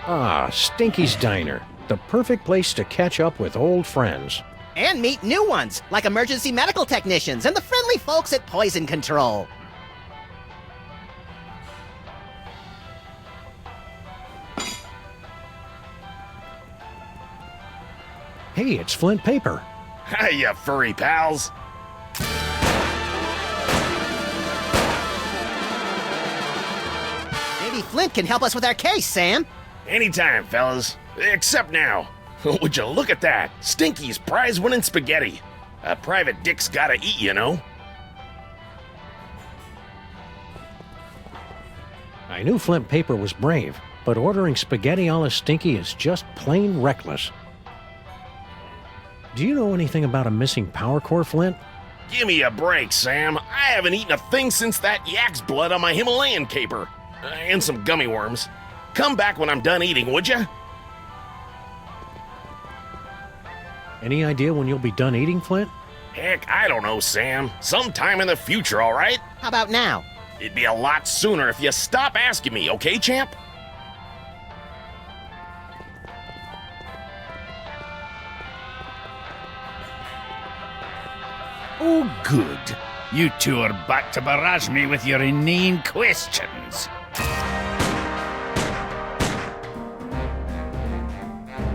Ah, Stinky's Diner. The perfect place to catch up with old friends. And meet new ones, like emergency medical technicians and the friendly folks at Poison Control. Hey, it's Flint Paper. Hi, you furry pals. Maybe Flint can help us with our case, Sam. Anytime, fellas. Except now. Would you look at that? Stinky's prize-winning spaghetti. A private dick's gotta eat, you know. I knew Flint Paper was brave, but ordering spaghetti a la Stinky is just plain reckless. Do you know anything about a missing power core, Flint? Give me a break, Sam. I haven't eaten a thing since that yak's blood on my Himalayan caper. And some gummy worms. Come back when I'm done eating, would ya? Any idea when you'll be done eating, Flint? Heck, I don't know, Sam. Sometime in the future, all right? How about now? It'd be a lot sooner if you stop asking me, okay, champ? Oh, good. You two are back to barrage me with your inane questions.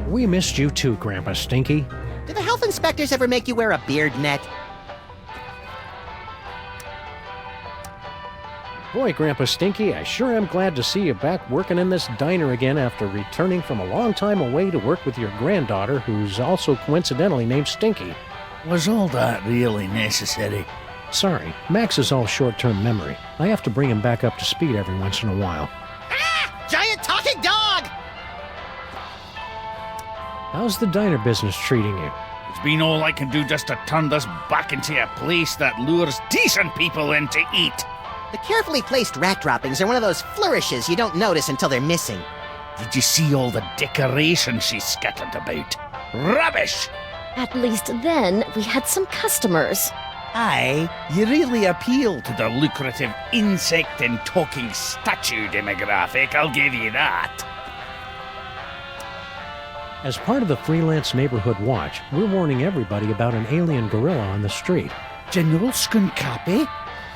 We missed you too, Grandpa Stinky. Did the health inspectors ever make you wear a beard net? Boy, Grandpa Stinky, I sure am glad to see you back working in this diner again after returning from a long time away to work with your granddaughter, who's also coincidentally named Stinky. Was all that really necessary? Sorry, Max is all short-term memory. I have to bring him back up to speed every once in a while. Ah! Giant talking dog! How's the diner business treating you? It's been all I can do just to turn this back into a place that lures decent people in to eat. The carefully placed rat droppings are one of those flourishes you don't notice until they're missing. Did you see all the decoration she scattered about? Rubbish! At least then, we had some customers. Aye, you really appeal to the lucrative insect and talking statue demographic, I'll give you that. As part of the Freelance Neighborhood Watch, we're warning everybody about an alien gorilla on the street. General Skunkapi?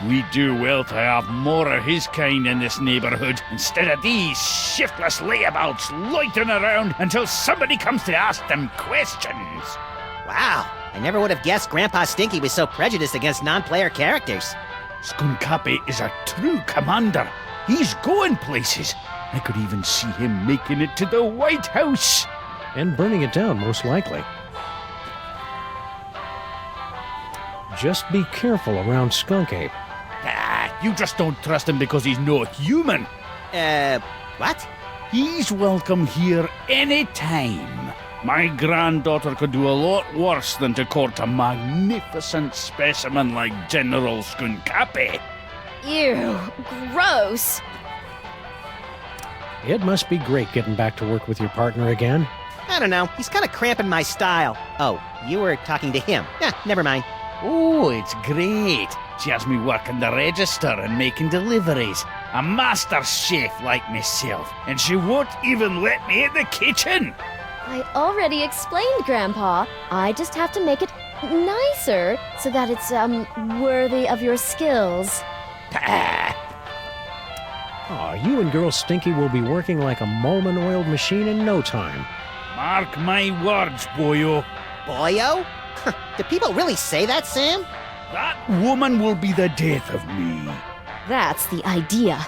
We do well to have more of his kind in this neighborhood, instead of these shiftless layabouts loitering around until somebody comes to ask them questions. Wow, I never would have guessed Grandpa Stinky was so prejudiced against non-player characters. Skunkapi is a true commander. He's going places. I could even see him making it to the White House. And burning it down, most likely. Just be careful around Skunk Ape. Ah, you just don't trust him because he's no human. What? He's welcome here any time. My granddaughter could do a lot worse than to court a magnificent specimen like General Skunkapi. Ew, gross. It must be great getting back to work with your partner again. I don't know, he's kind of cramping my style. Oh, you were talking to him. Never mind. Oh, it's great. She has me working the register and making deliveries. A master chef like myself. And she won't even let me in the kitchen. I already explained, Grandpa. I just have to make it nicer so that it's, worthy of your skills. Aw, you and Girl Stinky will be working like a Molman-oiled machine in no time. Mark my words, boyo. Boyo? Do people really say that, Sam? That woman will be the death of me. That's the idea.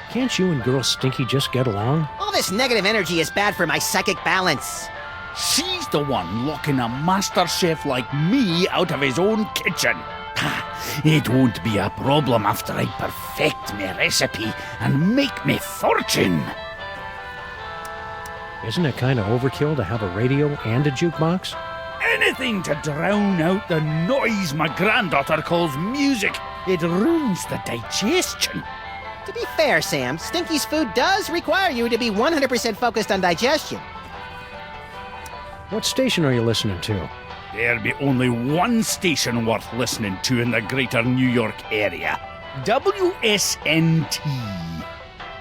Can't you and Girl Stinky just get along? All this negative energy is bad for my psychic balance. She's the one locking a master chef like me out of his own kitchen. It won't be a problem after I perfect my recipe and make me fortune. Isn't it kind of overkill to have a radio and a jukebox? Anything to drown out the noise my granddaughter calls music. It ruins the digestion. To be fair, Sam, Stinky's food does require you to be 100% focused on digestion. What station are you listening to? There'll be only one station worth listening to in the greater New York area. WSNT.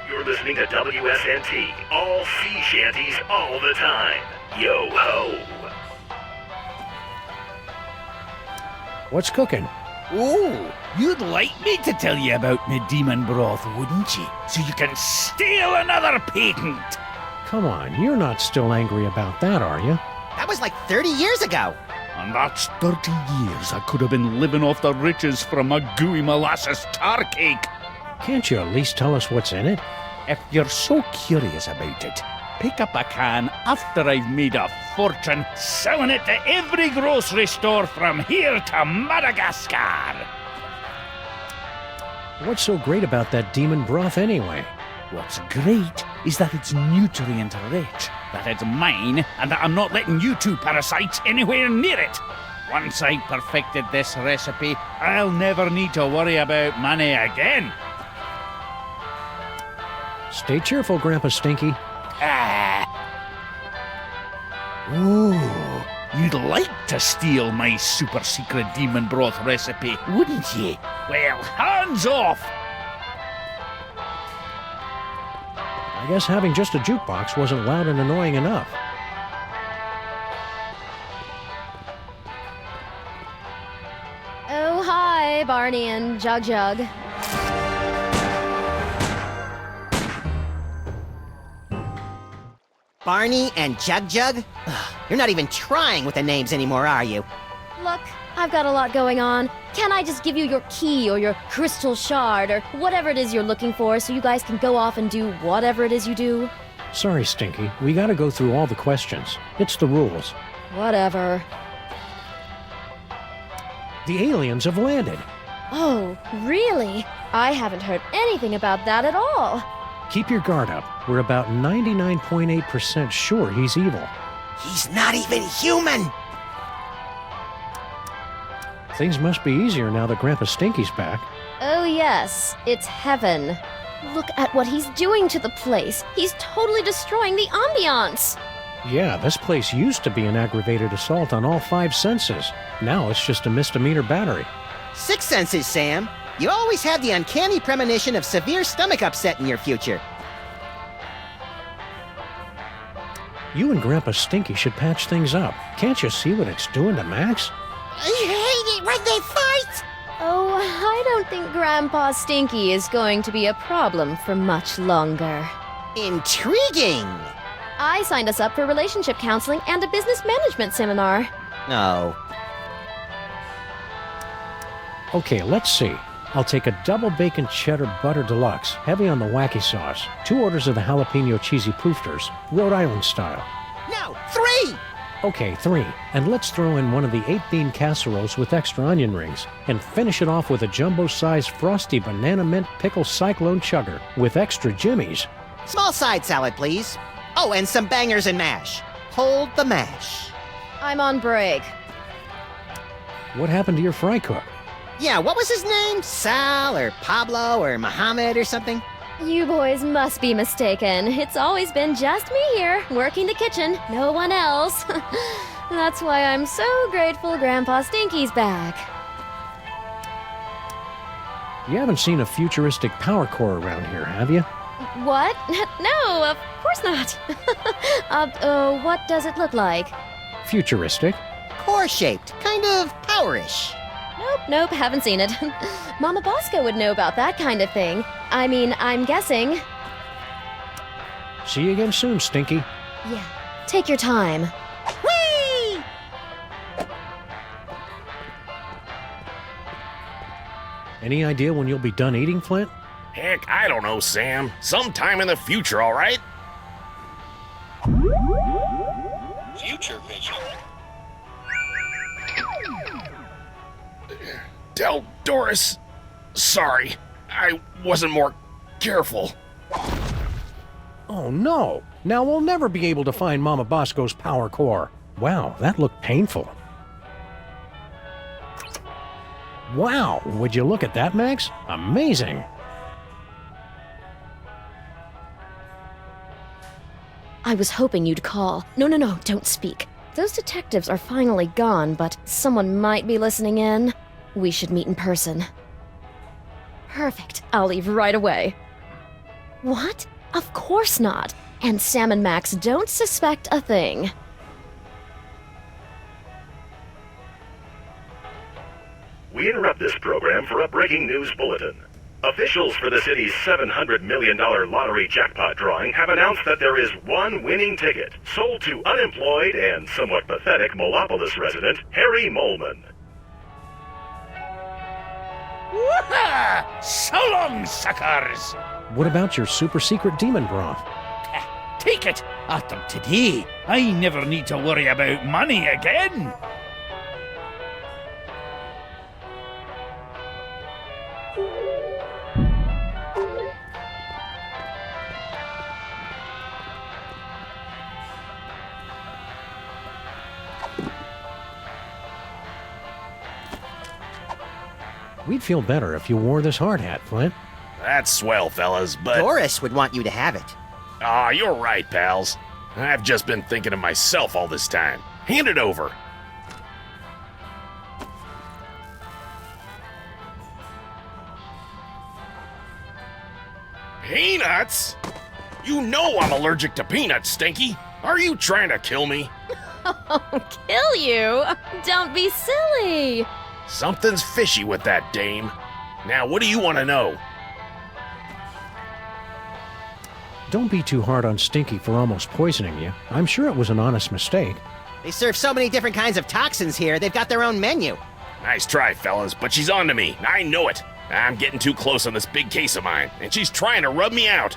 You're You're listening to WSNT, all sea shanties all the time. Yo ho! What's cooking? Oh, you'd like me to tell you about me demon broth, wouldn't you? So you can steal another patent. Come on, you're not still angry about that, are you? That was like 30 years ago. And that's 30 years I could have been living off the riches from a gooey molasses tar cake. Can't you at least tell us what's in it? If you're so curious about it, pick up a can after I've made a fortune selling it to every grocery store from here to Madagascar. What's so great about that demon broth anyway? What's great is that it's nutrient rich, that it's mine, and that I'm not letting you two parasites anywhere near it. Once I've perfected this recipe, I'll never need to worry about money again. Stay cheerful, Grandpa Stinky. Ooh, you'd like to steal my super secret demon broth recipe, wouldn't you? Well, hands off! I guess having just a jukebox wasn't loud and annoying enough. Oh, hi, Barney and Jug Jug. Barney and Jug Jug? Ugh, you're not even trying with the names anymore, are you? Look, I've got a lot going on. Can't I just give you your key or your crystal shard or whatever it is you're looking for so you guys can go off and do whatever it is you do? Sorry, Stinky. We gotta go through all the questions. It's the rules. Whatever. The aliens have landed. Oh, really? I haven't heard anything about that at all. Keep your guard up. We're about 99.8% sure he's evil. He's not even human! Things must be easier now that Grandpa Stinky's back. Oh, yes, it's heaven. Look at what he's doing to the place. He's totally destroying the ambiance. Yeah, this place used to be an aggravated assault on all 5 senses. Now it's just a misdemeanor battery. 6 senses, Sam. You always have the uncanny premonition of severe stomach upset in your future. You and Grandpa Stinky should patch things up. Can't you see what it's doing to Max? I hate it when they fight! Oh, I don't think Grandpa Stinky is going to be a problem for much longer. Intriguing! I signed us up for relationship counseling and a business management seminar. No. Okay, let's see. I'll take a double bacon cheddar butter deluxe, heavy on the wacky sauce, 2 orders of the jalapeno cheesy poofters, Rhode Island style. No! 3! Okay, 3. And let's throw in one of the 8-bean casseroles with extra onion rings, and finish it off with a jumbo-sized frosty banana mint pickle cyclone chugger with extra jimmies. Small side salad, please. Oh, and some bangers and mash. Hold the mash. I'm on break. What happened to your fry cook? Yeah, what was his name? Sal or Pablo or Mohammed or something? You boys must be mistaken. It's always been just me here, working the kitchen, no one else. That's why I'm so grateful Grandpa Stinky's back. You haven't seen a futuristic power core around here, have you? What? No, of course not. What does it look like? Futuristic? Core-shaped, kind of powerish. Nope, haven't seen it. Mama Bosco would know about that kind of thing. I mean, I'm guessing. See you again soon, Stinky. Yeah, take your time. Whee! Any idea when you'll be done eating, Flint? Heck, I don't know, Sam. Sometime in the future, all right? Future vision. Doris. Sorry, I wasn't more careful. Oh no! Now we'll never be able to find Mama Bosco's power core. Wow, that looked painful. Wow, would you look at that, Max? Amazing! I was hoping you'd call. No, don't speak. Those detectives are finally gone, but someone might be listening in. We should meet in person. Perfect. I'll leave right away. What? Of course not. And Sam and Max don't suspect a thing. We interrupt this program for a breaking news bulletin. Officials for the city's $700 million lottery jackpot drawing have announced that there is one winning ticket sold to unemployed and somewhat pathetic Molopolis resident Harry Molman. Woohoo! So long, suckers! What about your super secret demon broth? Take it after today. I never need to worry about money again. We'd feel better if you wore this hard hat, Flint. That's swell, fellas, but... Doris would want you to have it. Aw, you're right, pals. I've just been thinking of myself all this time. Hand it over. Peanuts? You know I'm allergic to peanuts, Stinky. Are you trying to kill me? Kill you? Don't be silly. Something's fishy with that dame. Now, what do you want to know? Don't be too hard on Stinky for almost poisoning you. I'm sure it was an honest mistake. They serve so many different kinds of toxins here, they've got their own menu. Nice try, fellas, but she's on to me. I know it. I'm getting too close on this big case of mine, and she's trying to rub me out.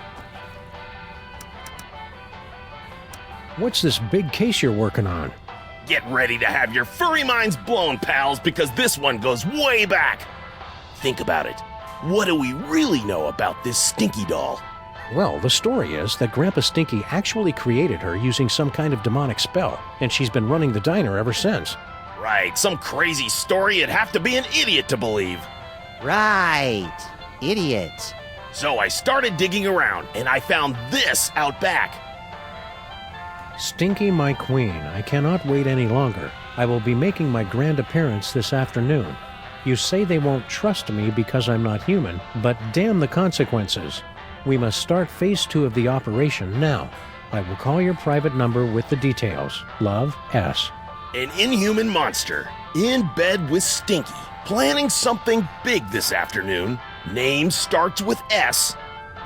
What's this big case you're working on? Get ready to have your furry minds blown, pals, because this one goes way back. Think about it. What do we really know about this Stinky doll? Well, the story is that Grandpa Stinky actually created her using some kind of demonic spell, and she's been running the diner ever since. Right, some crazy story you'd have to be an idiot to believe. Right. Idiot. So I started digging around, and I found this out back. Stinky, my queen, I cannot wait any longer. I will be making my grand appearance this afternoon. You say they won't trust me because I'm not human, but damn the consequences. We must start phase 2 of the operation now. I will call your private number with the details. Love, S. An inhuman monster, in bed with Stinky, planning something big this afternoon. Name starts with S.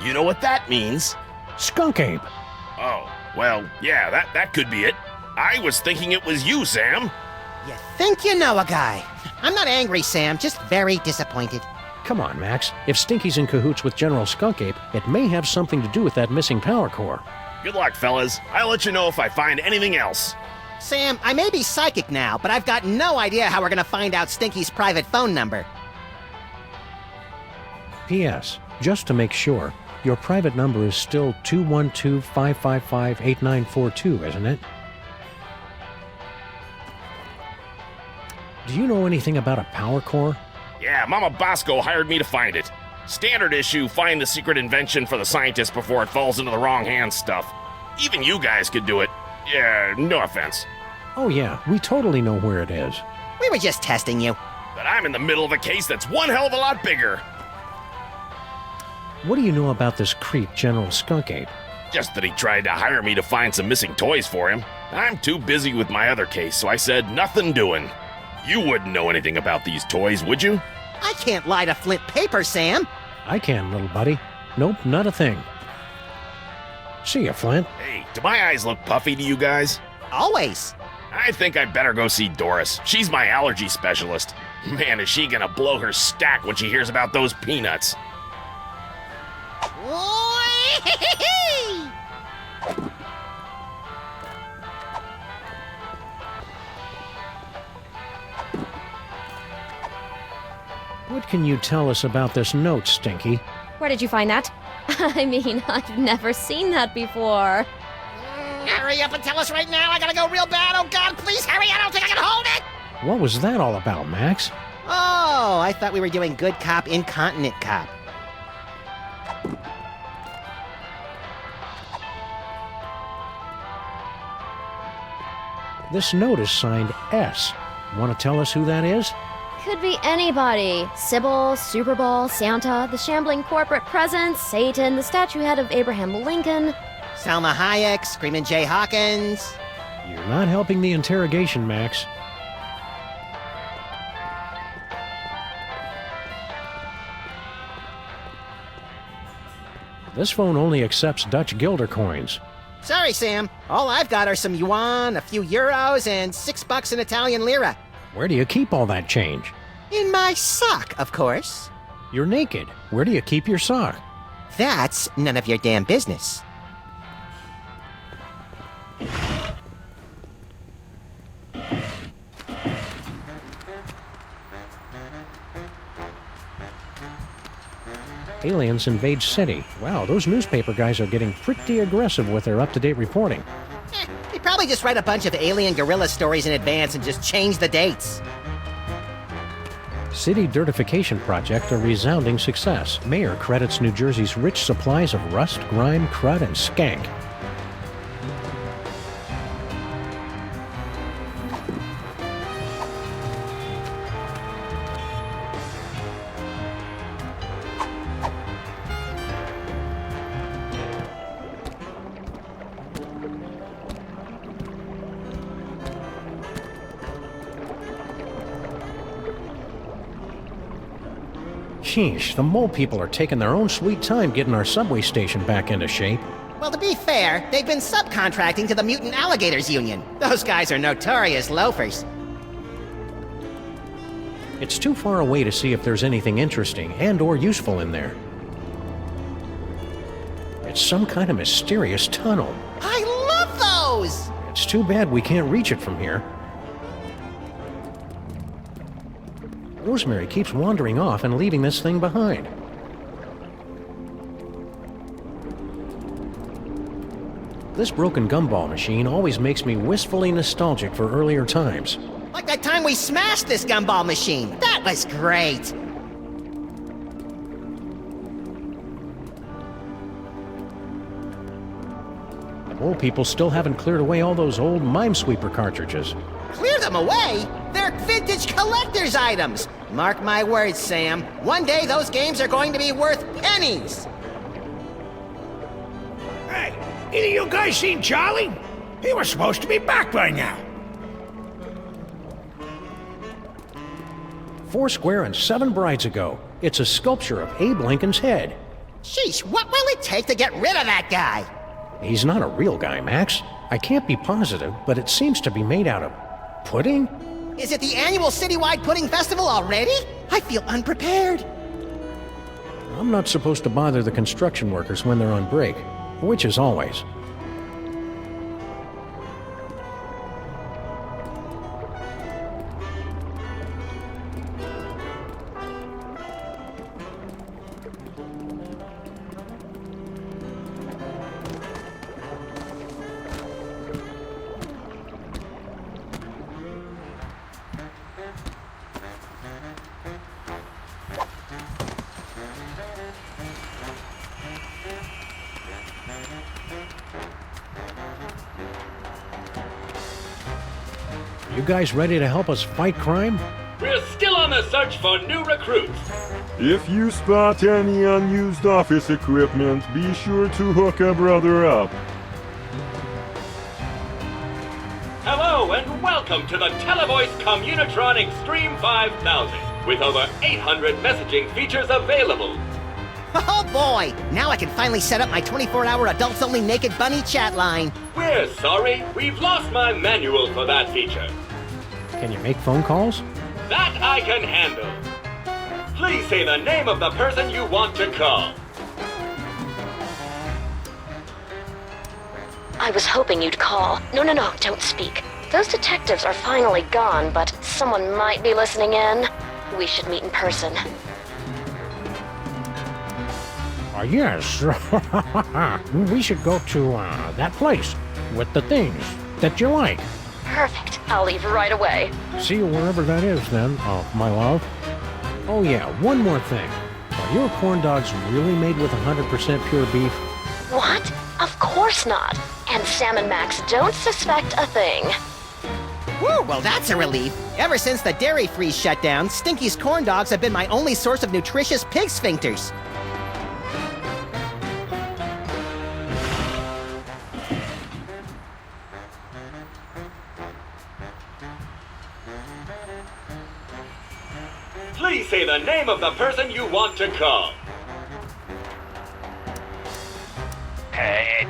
You know what that means? Skunk Ape! Oh, well, yeah, that could be it. I was thinking it was you, Sam. You think you know a guy. I'm not angry, Sam, just very disappointed. Come on, Max. If Stinky's in cahoots with General Skunk Ape, it may have something to do with that missing power core. Good luck, fellas. I'll let you know if I find anything else. Sam, I may be psychic now, but I've got no idea how we're gonna find out Stinky's private phone number. P.S. Just to make sure, your private number is still 212-555-8942, isn't it? Do you know anything about a power core? Yeah, Mama Bosco hired me to find it. Standard issue, find the secret invention for the scientist before it falls into the wrong hands stuff. Even you guys could do it. Yeah, no offense. Oh yeah, we totally know where it is. We were just testing you. But I'm in the middle of a case that's one hell of a lot bigger. What do you know about this creep, General Skunk Ape? Just that he tried to hire me to find some missing toys for him. I'm too busy with my other case, so I said nothing doing. You wouldn't know anything about these toys, would you? I can't lie to Flint paper, Sam. I can, little buddy. Nope, not a thing. See ya, Flint. Hey, do my eyes look puffy to you guys? Always. I think I'd better go see Doris. She's my allergy specialist. Man, is she gonna blow her stack when she hears about those peanuts. What can you tell us about this note, Stinky? Where did you find that? I mean, I've never seen that before. Hurry up and tell us right now. I gotta go real bad. Oh, God, please hurry. I don't think I can hold it. What was that all about, Max? Oh, I thought we were doing good cop, incontinent cop. This note is signed S. Want to tell us who that is? Could be anybody. Sybil, Super Bowl, Santa, the shambling corporate presence, Satan, the statue head of Abraham Lincoln. Salma Hayek, Screamin' Jay Hawkins. You're not helping the interrogation, Max. This phone only accepts Dutch guilder coins. Sorry, Sam. All I've got are some yuan, a few euros, and $6 in Italian lira. Where do you keep all that change? In my sock, of course. You're naked. Where do you keep your sock? That's none of your damn business. Aliens invade city. Wow, those newspaper guys are getting pretty aggressive with their up-to-date reporting. They probably just write a bunch of alien guerrilla stories in advance and just change the dates. City dirtification project a resounding success. Mayor credits New Jersey's rich supplies of rust, grime, crud, and skank. Sheesh, the mole people are taking their own sweet time getting our subway station back into shape. Well, to be fair, they've been subcontracting to the Mutant Alligators Union. Those guys are notorious loafers. It's too far away to see if there's anything interesting and or useful in there. It's some kind of mysterious tunnel. I love those! It's too bad we can't reach it from here. Rosemary keeps wandering off and leaving this thing behind. This broken gumball machine always makes me wistfully nostalgic for earlier times. Like that time we smashed this gumball machine. That was great. The mole people still haven't cleared away all those old Minesweeper cartridges. Clear them away? They're vintage collector's items. Mark my words, Sam. One day those games are going to be worth pennies. Hey, either you guys seen Charlie? He was supposed to be back by now. 4 square and 7 brides ago. It's a sculpture of Abe Lincoln's head. Sheesh, what will it take to get rid of that guy? He's not a real guy, Max. I can't be positive, but it seems to be made out of pudding? Is it the annual citywide pudding festival already? I feel unprepared. I'm not supposed to bother the construction workers when they're on break, which is always. You guys ready to help us fight crime? We're still on the search for new recruits. If you spot any unused office equipment, be sure to hook a brother up. Hello and welcome to the Televoice Communitron Extreme 5000 with over 800 messaging features available. Oh boy! Now I can finally set up my 24-hour adults-only naked bunny chat line. We're sorry, we've lost my manual for that feature. Can you make phone calls? That I can handle. Please say the name of the person you want to call. I was hoping you'd call. No, don't speak. Those detectives are finally gone, but someone might be listening in. We should meet in person. Yes. We should go to that place with the things that you like. Perfect. I'll leave right away. See you wherever that is then, my love. Oh yeah, one more thing. Are your corn dogs really made with 100% pure beef? What? Of course not. And Sam and Max don't suspect a thing. Woo! Whew, well, that's a relief. Ever since the dairy-free shutdown, Stinky's corn dogs have been my only source of nutritious pig sphincters. Please say the name of the person you want to call.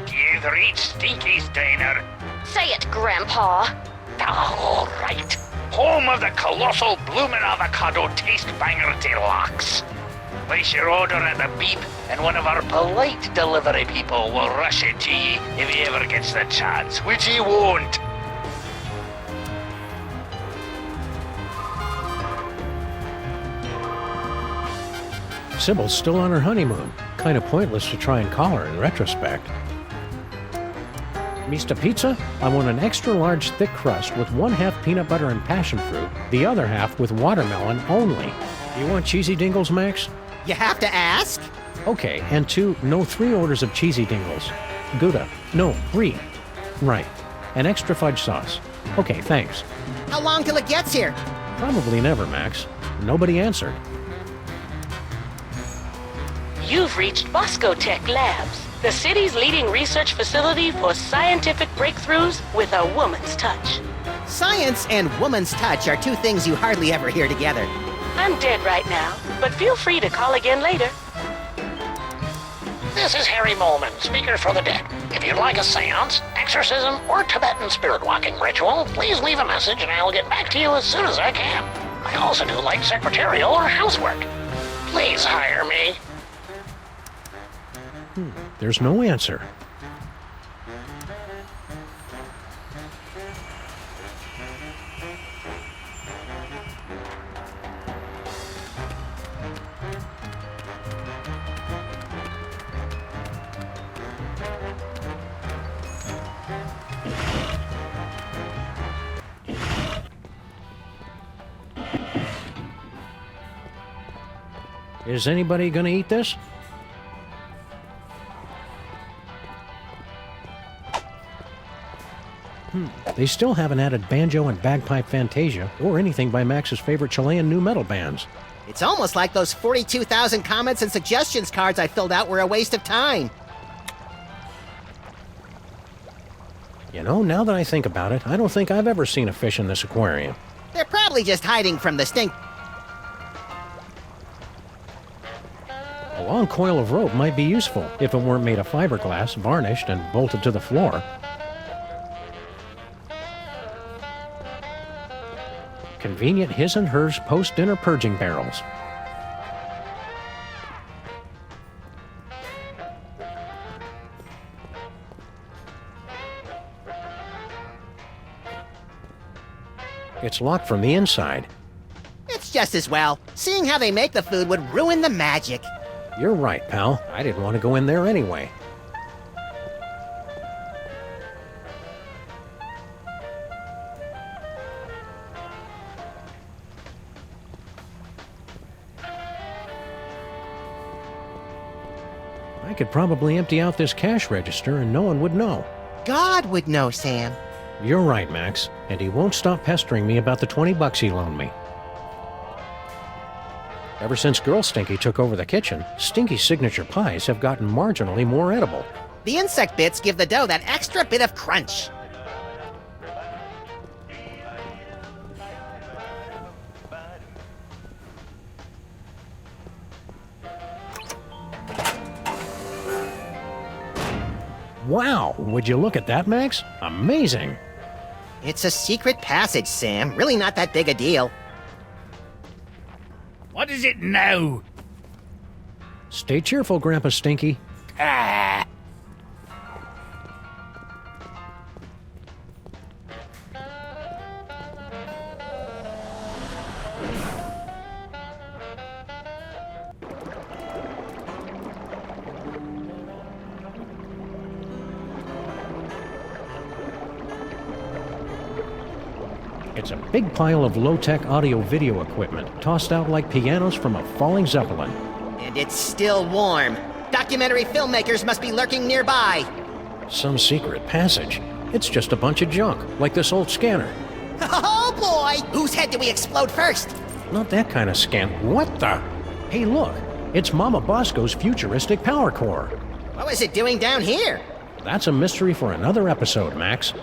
You've reached Stinky's diner. Say it, Grandpa. All right. Home of the colossal bloomin' avocado taste banger deluxe. Place your order at the beep, and one of our polite delivery people will rush it to ye if he ever gets the chance, which he won't. Sybil's still on her honeymoon. Kind of pointless to try and call her in retrospect. Mr. Pizza, I want an extra large thick crust with 1/2 peanut butter and passion fruit, the other half with watermelon only. You want cheesy dingles, Max? You have to ask? Okay, and 3 orders of cheesy dingles. Gouda. No, brie. Right. An extra fudge sauce. Okay, thanks. How long till it gets here? Probably never, Max. Nobody answered. You've reached Bosco Tech Labs, the city's leading research facility for scientific breakthroughs with a woman's touch. Science and woman's touch are two things you hardly ever hear together. I'm dead right now, but feel free to call again later. This is Harry Molman, speaker for the dead. If you'd like a seance, exorcism, or Tibetan spirit walking ritual, please leave a message and I'll get back to you as soon as I can. I also do light secretarial or housework. Please hire me. There's no answer. Is anybody gonna eat this? They still haven't added banjo and bagpipe fantasia or anything by Max's favorite Chilean nu metal bands. It's almost like those 42,000 comments and suggestions cards I filled out were a waste of time. You know, now that I think about it, I don't think I've ever seen a fish in this aquarium. They're probably just hiding from the stink. A long coil of rope might be useful if it weren't made of fiberglass, varnished, and bolted to the floor. Convenient his and hers post-dinner purging barrels. It's locked from the inside. It's just as well. Seeing how they make the food would ruin the magic. You're right, pal. I didn't want to go in there anyway. I could probably empty out this cash register and no one would know. God would know, Sam. You're right, Max. And he won't stop pestering me about the 20 bucks he loaned me. Ever since Girl Stinky took over the kitchen, Stinky's signature pies have gotten marginally more edible. The insect bits give the dough that extra bit of crunch. Wow, would you look at that, Max? Amazing! It's a secret passage, Sam. Really not that big a deal. What is it now? Stay cheerful, Grandpa Stinky. Ah. It's a big pile of low-tech audio-video equipment, tossed out like pianos from a falling Zeppelin. And it's still warm. Documentary filmmakers must be lurking nearby. Some secret passage. It's just a bunch of junk, like this old scanner. Oh boy! Whose head did we explode first? Not that kind of scam. What the? Hey, look. It's Mama Bosco's futuristic power core. What was it doing down here? That's a mystery for another episode, Max.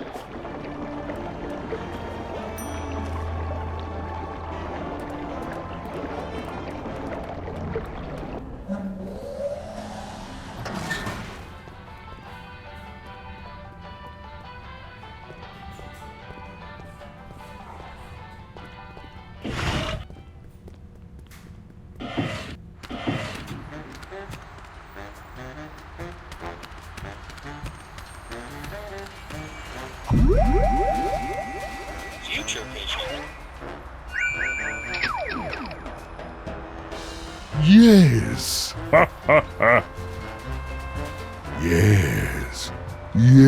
Future vision. Yes. Ha ha ha. Yes. Yes.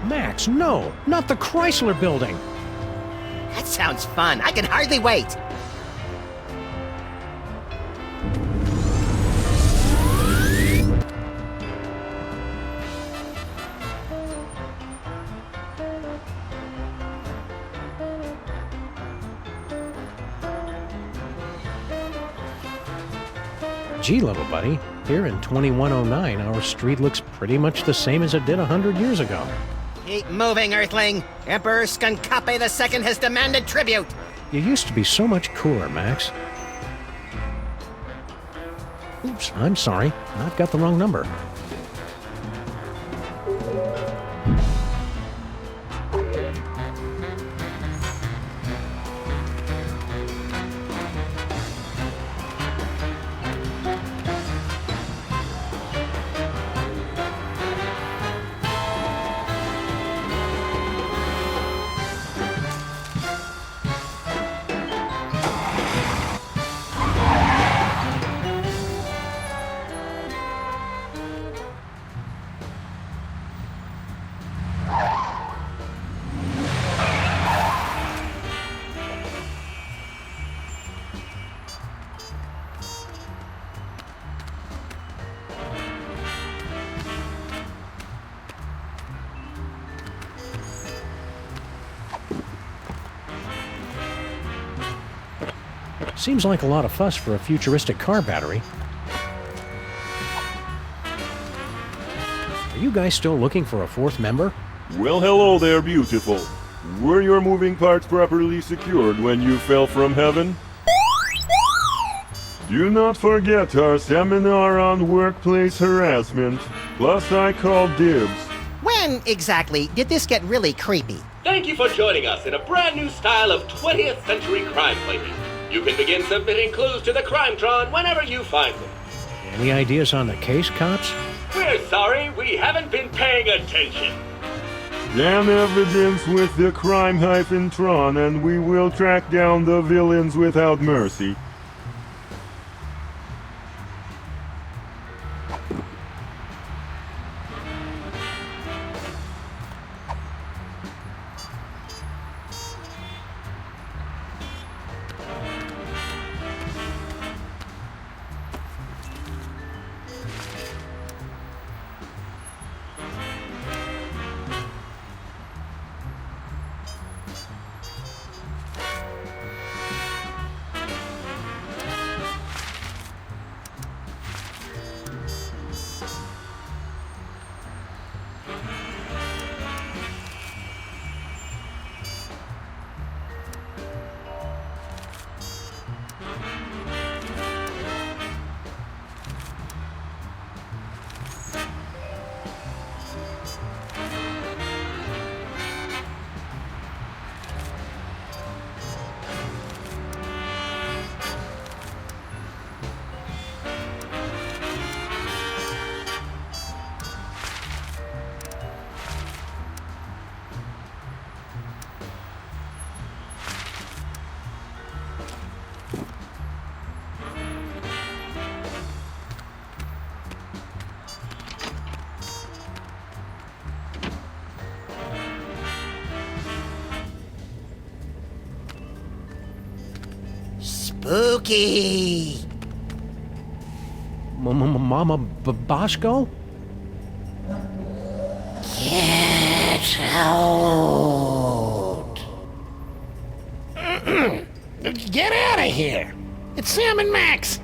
Max, no! Not the Chrysler Building! That sounds fun. I can hardly wait. Gee, little buddy, here in 2109, our street looks pretty much the same as it did 100 years ago. Keep moving, Earthling. Emperor Skunkape II has demanded tribute. You used to be so much cooler, Max. Oops, I'm sorry. I've got the wrong number. Seems like a lot of fuss for a futuristic car battery. Are you guys still looking for a fourth member? Well, hello there, beautiful. Were your moving parts properly secured when you fell from heaven? Do not forget our seminar on workplace harassment. Plus, I called dibs. When, exactly, did this get really creepy? Thank you for joining us in a brand new style of 20th century crime fighting. You can begin submitting clues to the Crimetron whenever you find them. Any ideas on the case, cops? We're sorry, we haven't been paying attention. Scan evidence with the crime-tron and we will track down the villains without mercy. Spooky. Mama Bosco? Get out. Get out of here. It's Sam and Max.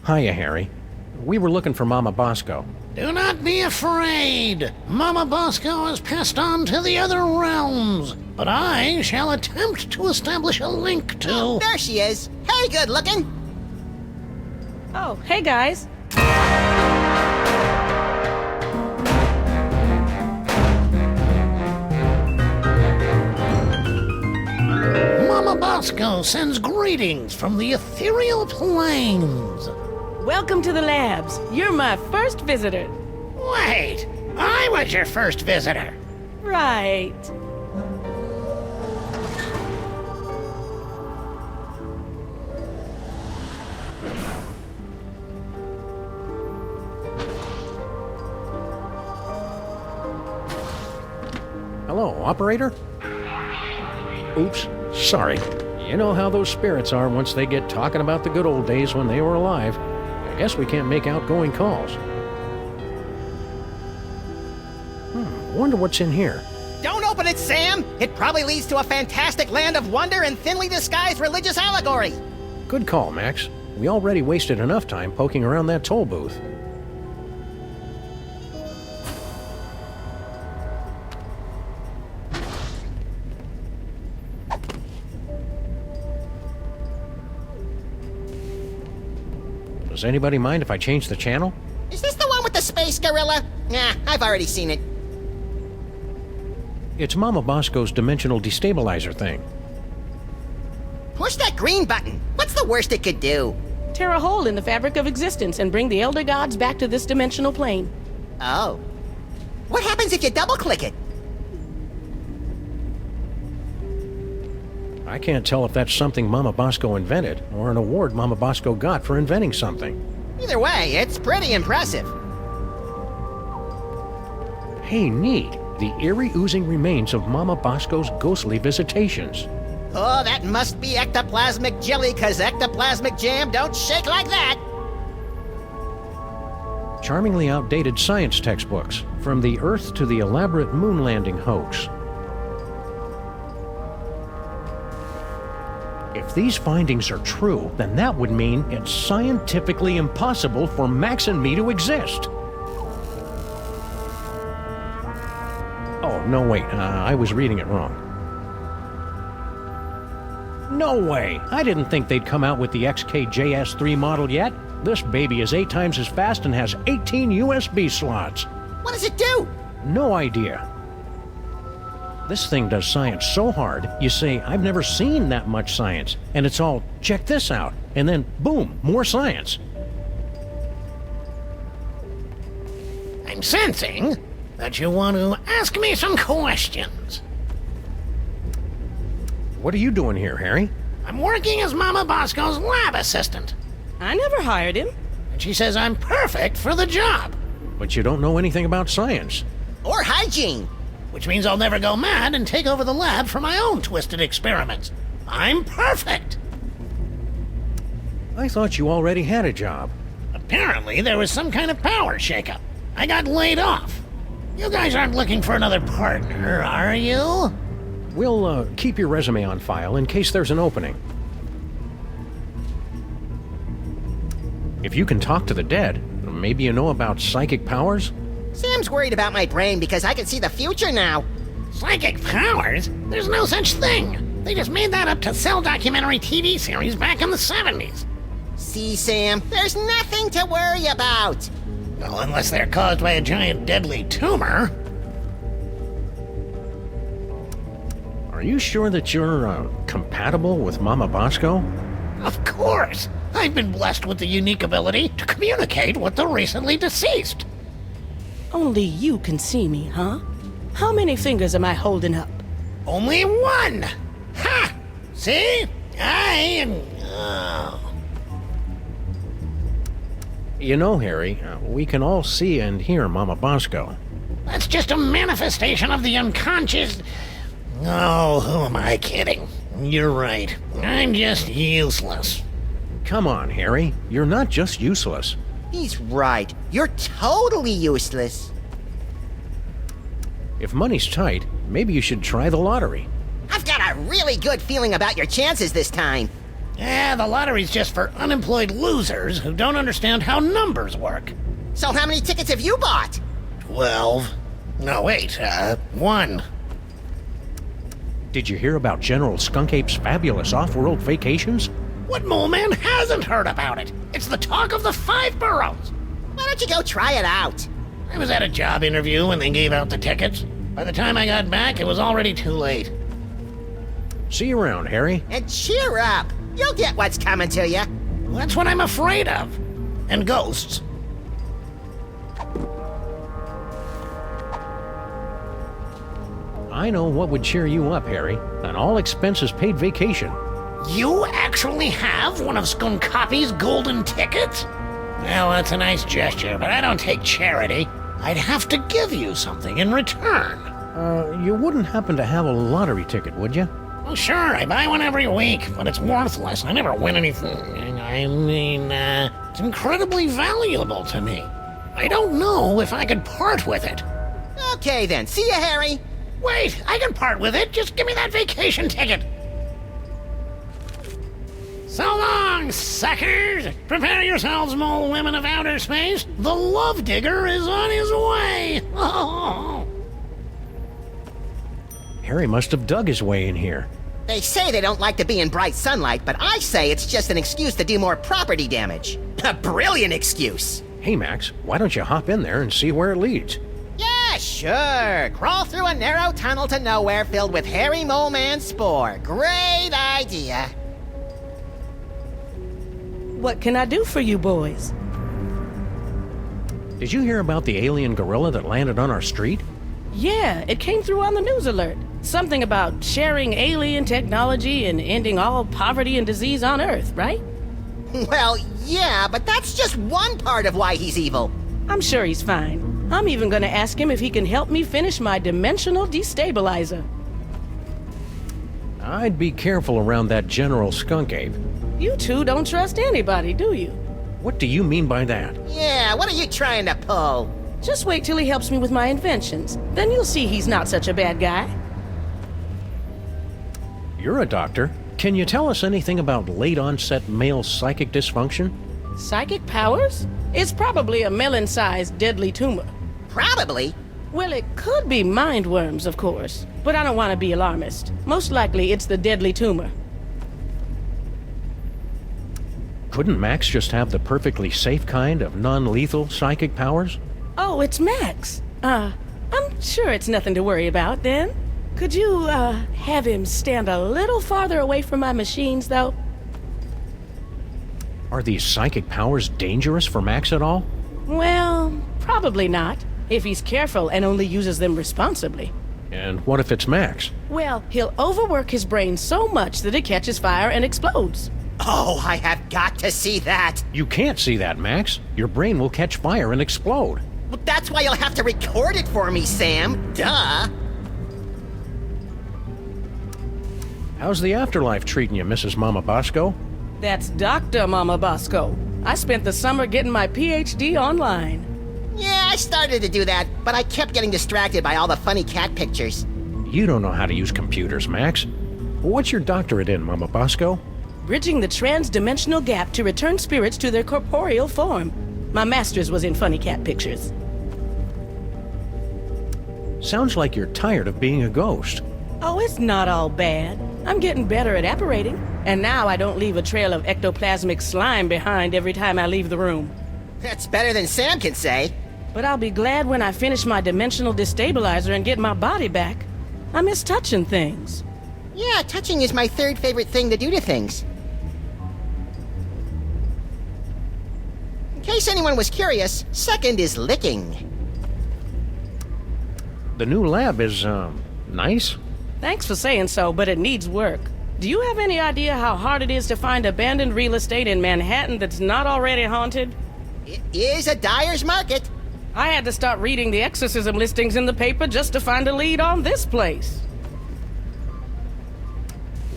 Hiya, Harry. We were looking for Mama Bosco. Do not be afraid. Mama Bosco has passed on to the other realms, but I shall attempt to establish a link to... Oh, there she is. Hey, good looking. Oh, hey guys. Mama Bosco sends greetings from the ethereal plains. Welcome to the labs. You're my first visitor. Wait, I was your first visitor. Right. Hello, operator? Oops, sorry. You know how those spirits are once they get talking about the good old days when they were alive. I guess we can't make outgoing calls. Wonder what's in here. Don't open it, Sam. It probably leads to a fantastic land of wonder and thinly disguised religious allegory. Good call, Max. We already wasted enough time poking around that toll booth. Does anybody mind if I change the channel? Is this the one with the space gorilla? Nah, I've already seen it. It's Mama Bosco's dimensional destabilizer thing. Push that green button. What's the worst it could do? Tear a hole in the fabric of existence and bring the Elder Gods back to this dimensional plane. Oh. What happens if you double-click it? I can't tell if that's something Mama Bosco invented, or an award Mama Bosco got for inventing something. Either way, it's pretty impressive. Hey, neat. The eerie oozing remains of Mama Bosco's ghostly visitations. Oh, that must be ectoplasmic jelly, 'cause ectoplasmic jam don't shake like that. Charmingly outdated science textbooks, from the Earth to the elaborate moon landing hoax. If these findings are true, then that would mean it's scientifically impossible for Max and me to exist. Oh, no, wait, I was reading it wrong. No way! I didn't think they'd come out with the XKJS3 model yet. This baby is 8 times as fast and has 18 USB slots. What does it do? No idea. This thing does science so hard, you say, I've never seen that much science. And it's all, check this out. And then, boom, more science. I'm sensing that you want to ask me some questions. What are you doing here, Harry? I'm working as Mama Bosco's lab assistant. I never hired him. And she says I'm perfect for the job. But you don't know anything about science. Or hygiene. Which means I'll never go mad and take over the lab for my own twisted experiments. I'm perfect! I thought you already had a job. Apparently there was some kind of power shakeup. I got laid off. You guys aren't looking for another partner, are you? We'll keep your resume on file in case there's an opening. If you can talk to the dead, maybe you know about psychic powers? Sam's worried about my brain because I can see the future now. Psychic powers? There's no such thing. They just made that up to sell documentary TV series back in the 70s. See, Sam, there's nothing to worry about. Well, unless they're caused by a giant deadly tumor. Are you sure that you're compatible with Mama Bosco? Of course. I've been blessed with the unique ability to communicate with the recently deceased. Only you can see me, huh? How many fingers am I holding up? Only one! Ha! See? I am... Oh. You know, Harry, we can all see and hear Mama Bosco. That's just a manifestation of the unconscious... Oh, who am I kidding? You're right. I'm just useless. Come on, Harry. You're not just useless. He's right. You're totally useless. If money's tight, maybe you should try the lottery. I've got a really good feeling about your chances this time. Yeah, the lottery's just for unemployed losers who don't understand how numbers work. So how many tickets have you bought? 12. No, wait, 1. Did you hear about General Skunkape's fabulous off-world vacations? What mole man hasn't heard about it? It's the talk of the 5 boroughs. Why don't you go try it out? I was at a job interview when they gave out the tickets. By the time I got back, it was already too late. See you around, Harry. And cheer up. You'll get what's coming to you. That's what I'm afraid of. And ghosts. I know what would cheer you up, Harry. An all-expenses-paid vacation. You actually have one of Skunkape's golden tickets? Well, that's a nice gesture, but I don't take charity. I'd have to give you something in return. You wouldn't happen to have a lottery ticket, would you? Well, sure, I buy one every week, but it's worthless. I never win anything. I mean, it's incredibly valuable to me. I don't know if I could part with it. Okay then, see ya, Harry. Wait, I can part with it. Just give me that vacation ticket. So long, suckers! Prepare yourselves, mole women of outer space. The love digger is on his way. Oh. Harry must have dug his way in here. They say they don't like to be in bright sunlight, but I say it's just an excuse to do more property damage. A brilliant excuse. Hey, Max, why don't you hop in there and see where it leads? Yeah, sure. Crawl through a narrow tunnel to nowhere filled with hairy mole man spore. Great idea. What can I do for you boys? Did you hear about the alien gorilla that landed on our street? Yeah, it came through on the news alert. Something about sharing alien technology and ending all poverty and disease on Earth, right? Well, yeah, but that's just one part of why he's evil. I'm sure he's fine. I'm even gonna ask him if he can help me finish my dimensional destabilizer. I'd be careful around that General Skunkape. You two don't trust anybody, do you? What do you mean by that? Yeah, what are you trying to pull? Just wait till he helps me with my inventions. Then you'll see he's not such a bad guy. You're a doctor. Can you tell us anything about late-onset male psychic dysfunction? Psychic powers? It's probably a melon-sized deadly tumor. Probably? Well, it could be mind worms, of course. But I don't want to be alarmist. Most likely it's the deadly tumor. Couldn't Max just have the perfectly safe kind of non-lethal psychic powers? Oh, it's Max. I'm sure it's nothing to worry about, then. Could you, have him stand a little farther away from my machines, though? Are these psychic powers dangerous for Max at all? Well, probably not, if he's careful and only uses them responsibly. And what if it's Max? Well, he'll overwork his brain so much that it catches fire and explodes. Oh, I have got to see that. You can't see that, Max. Your brain will catch fire and explode. Well, that's why you'll have to record it for me, Sam. Duh. How's the afterlife treating you, Mrs. Mama Bosco? That's Dr. Mama Bosco. I spent the summer getting my PhD online. Yeah, I started to do that, but I kept getting distracted by all the funny cat pictures. You don't know how to use computers, Max. What's your doctorate in, Mama Bosco? Bridging the trans-dimensional gap to return spirits to their corporeal form. My master's was in funny cat pictures. Sounds like you're tired of being a ghost. Oh, it's not all bad. I'm getting better at apparating. And now I don't leave a trail of ectoplasmic slime behind every time I leave the room. That's better than Sam can say. But I'll be glad when I finish my dimensional destabilizer and get my body back. I miss touching things. Yeah, touching is my third favorite thing to do to things. In case anyone was curious, second is licking. The new lab is, nice? Thanks for saying so, but it needs work. Do you have any idea how hard it is to find abandoned real estate in Manhattan that's not already haunted? It is a dyer's market. I had to start reading the exorcism listings in the paper just to find a lead on this place.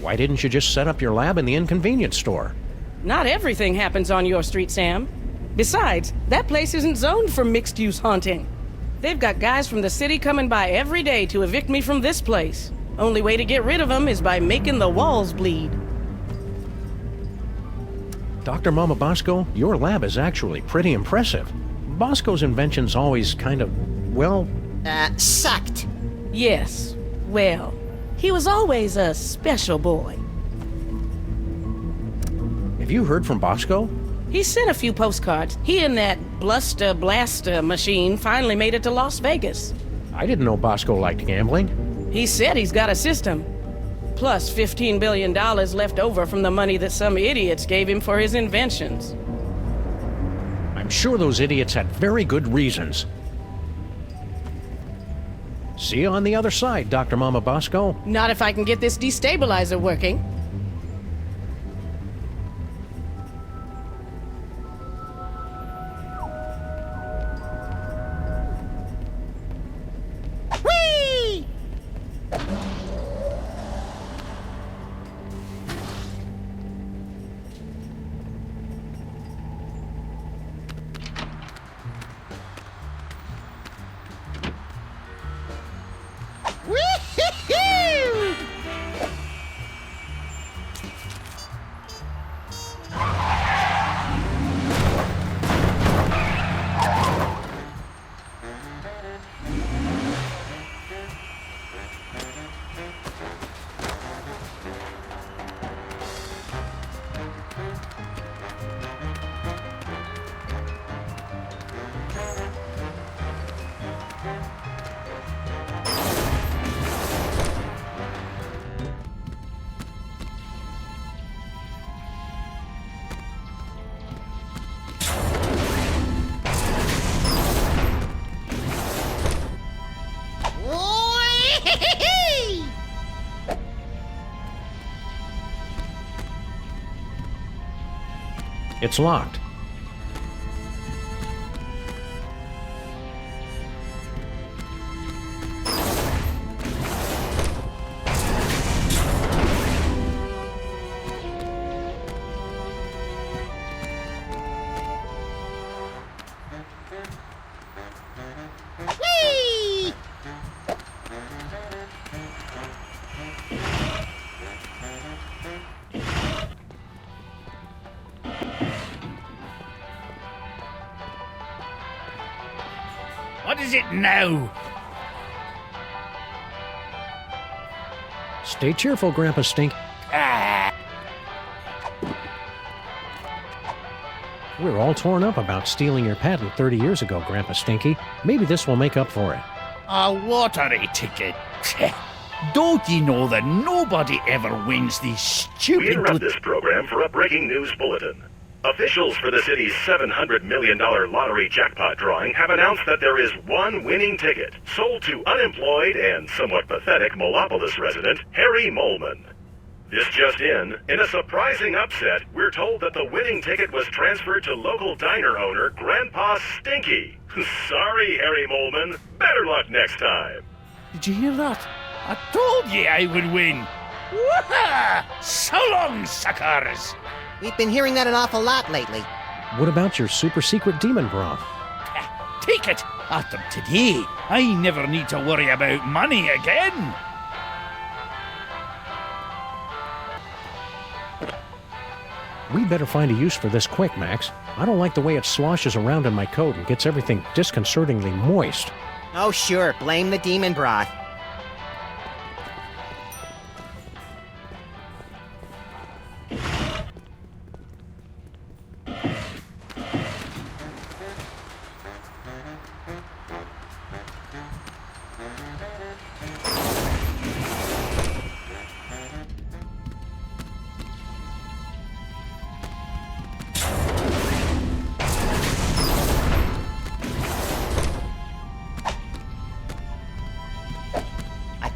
Why didn't you just set up your lab in the inconvenience store? Not everything happens on your street, Sam. Besides, that place isn't zoned for mixed-use haunting. They've got guys from the city coming by every day to evict me from this place. Only way to get rid of them is by making the walls bleed. Dr. Mama Bosco, your lab is actually pretty impressive. Bosco's inventions always kind of, well... sucked. Yes. Well, he was always a special boy. Have you heard from Bosco? He sent a few postcards. He and that Bluster Blaster machine finally made it to Las Vegas. I didn't know Bosco liked gambling. He said he's got a system. Plus $15 billion left over from the money that some idiots gave him for his inventions. I'm sure those idiots had very good reasons. See you on the other side, Dr. Mama Bosco. Not if I can get this destabilizer working. It's locked. What is it now? Stay cheerful, Grandpa Stink. We're all torn up about stealing your patent 30 years ago, Grandpa Stinky. Maybe this will make up for it. A lottery ticket. Don't you know that nobody ever wins these stupid... We interrupt this program for a breaking news bulletin. Officials for the city's $700 million lottery jackpot drawing have announced that there is one winning ticket, sold to unemployed and somewhat pathetic Molopolis resident Harry Molman. This just in a surprising upset, we're told that the winning ticket was transferred to local diner owner Grandpa Stinky. Sorry, Harry Molman. Better luck next time. Did you hear that? I told you I would win. Woohoo! So long, suckers! We've been hearing that an awful lot lately. What about your super secret demon broth? Take it! After today, I never need to worry about money again. We better find a use for this quick, Max. I don't like the way it sloshes around in my coat and gets everything disconcertingly moist. Oh, sure. Blame the demon broth.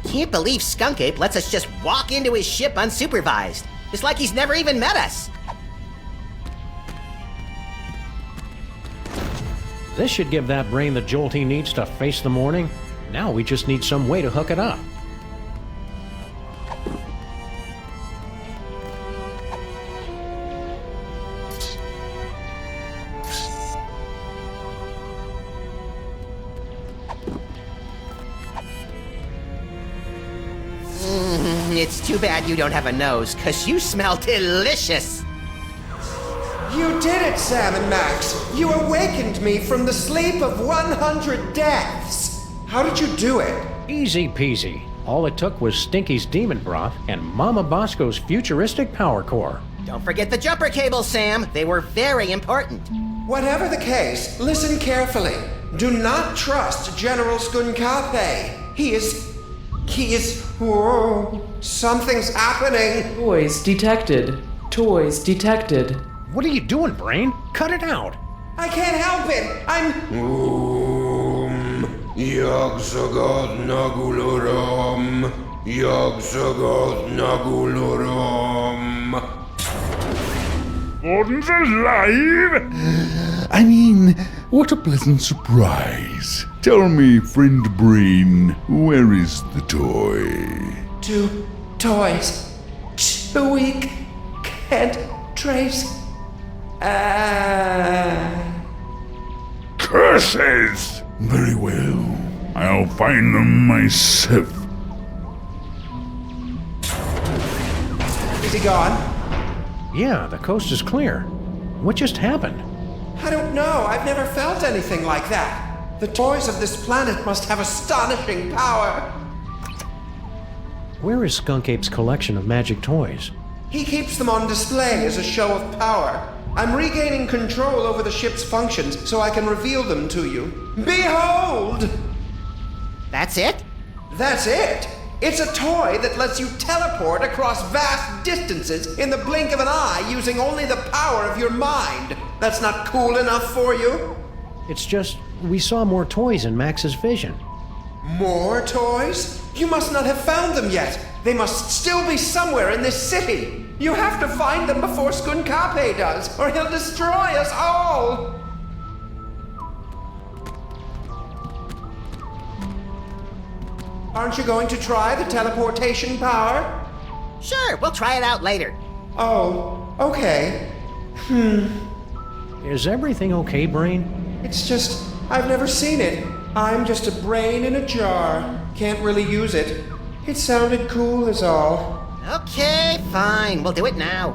Can't believe Skunk Ape lets us just walk into his ship unsupervised. It's like he's never even met us. This should give that brain the jolt he needs to face the morning. Now we just need some way to hook it up. It's too bad you don't have a nose, 'cause you smell delicious. You did it, Sam and Max. You awakened me from the sleep of 100 deaths. How did you do it? Easy peasy. All it took was Stinky's demon broth and Mama Bosco's futuristic power core. Don't forget the jumper cables, Sam. They were very important. Whatever the case, listen carefully. Do not trust General Skunkape. He is... Whoa, something's happening. Toys detected. Toys detected. What are you doing, Brain? Cut it out. I can't help it. I'm... Yagsagat Naguloram. Yagsagat Naguloram. Gordon's alive? I mean, what a pleasant surprise. Tell me, friend Brain, where is the toy? 2 toys. 2 weak. Can't trace. Curses! Very well. I'll find them myself. Is he gone? Yeah, the coast is clear. What just happened? I don't know. I've never felt anything like that. The toys of this planet must have astonishing power. Where is Skunk Ape's collection of magic toys? He keeps them on display as a show of power. I'm regaining control over the ship's functions so I can reveal them to you. Behold! That's it? That's it! It's a toy that lets you teleport across vast distances in the blink of an eye using only the power of your mind. That's not cool enough for you? It's just, we saw more toys in Max's vision. More toys? You must not have found them yet. They must still be somewhere in this city. You have to find them before Skunkape does, or he'll destroy us all! Aren't you going to try the teleportation power? Sure, we'll try it out later. Oh, okay. Is everything okay, Brain? It's just, I've never seen it. I'm just a brain in a jar. Can't really use it. It sounded cool is all. Okay, fine. We'll do it now.